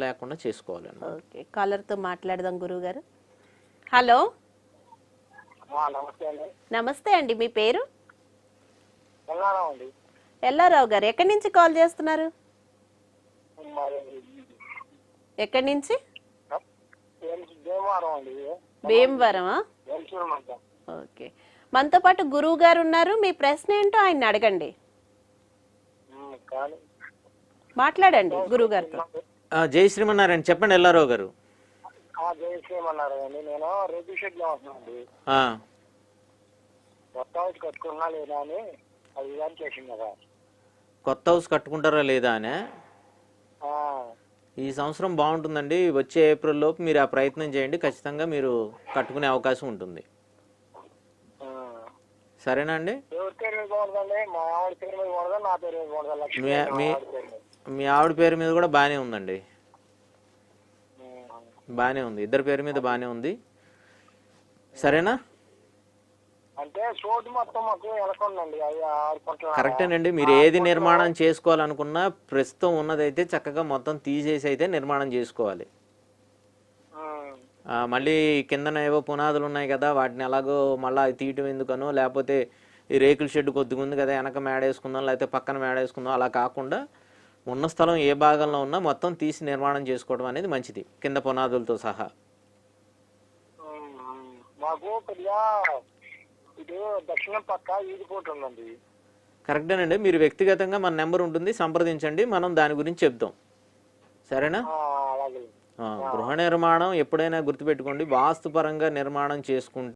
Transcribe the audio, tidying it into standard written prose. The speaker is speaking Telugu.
లేకుండా చేసుకోవాలండి. ఓకే, కాలర్తో మాట్లాడదాం గురువుగారు. హలో, నమస్తే అండి, మీ పేరు? ఎల్లారావు గారు, ఎక్కడి నుంచి కాల్ చేస్తున్నారు? ఎక్కడి నుంచి? భీమవరమా? ఓకే, మనతో పాటు గురువు గారు ఉన్నారు. మీ ప్రశ్న ఏంటో ఆయన అడగండి, మాట్లాడండి గురువు గారితో. జై శ్రీమన్నారాయణ, చెప్పండి ఎల్లారావు గారు. జై శ్రీమన్నారాయణ, నేను రేపు షెడ్ లో వస్తున్నానండి. కొత్త హౌస్ కట్టుకున్నా లేదా అని అది చేసింది కదా. కొత్త హౌస్ కట్టుకుంటారా లేదా అని ఈ సంవత్సరం బాగుంటుందండి. వచ్చే ఏప్రిల్ లోపు మీరు ఆ ప్రయత్నం చేయండి, ఖచ్చితంగా మీరు కట్టుకునే అవకాశం ఉంటుంది. సరేనా అండి? మీ ఆవిడ పేరు మీద కూడా బాగానే ఉందండి, బాగానే ఉంది. ఇద్దరి పేరు మీద బాగానే ఉంది. సరేనా? కరెక్టేనండి. మీరు ఏది నిర్మాణం చేసుకోవాలనుకున్నా ప్రస్తుతం ఉన్నదైతే చక్కగా మొత్తం తీసేసి అయితే నిర్మాణం చేసుకోవాలి. మళ్ళీ కిందన ఏవో పునాదులు ఉన్నాయి కదా, వాటిని ఎలాగో మళ్ళీ తీయటం ఎందుకనో, లేకపోతే ఈ రేకుల షెడ్ కొద్దిగా ఉంది కదా వెనక మేడ వేసుకుందాం, లేకపోతే పక్కన మేడ వేసుకుందాం, అలా కాకుండా ఉన్న స్థలం ఏ భాగంలో ఉన్నా మొత్తం తీసి నిర్మాణం చేసుకోవడం అనేది మంచిది, కింద పునాదులతో సహా. కరెక్టేనండి. మీరు వ్యక్తిగతంగా మన నెంబర్ ఉంటుంది, సంప్రదించండి, మనం దాని గురించి చెప్తాం. సరేనా? గృహ నిర్మాణం ఎప్పుడైనా గుర్తుపెట్టుకోండి, వాస్తుపరంగా నిర్మాణం చేసుకుంటే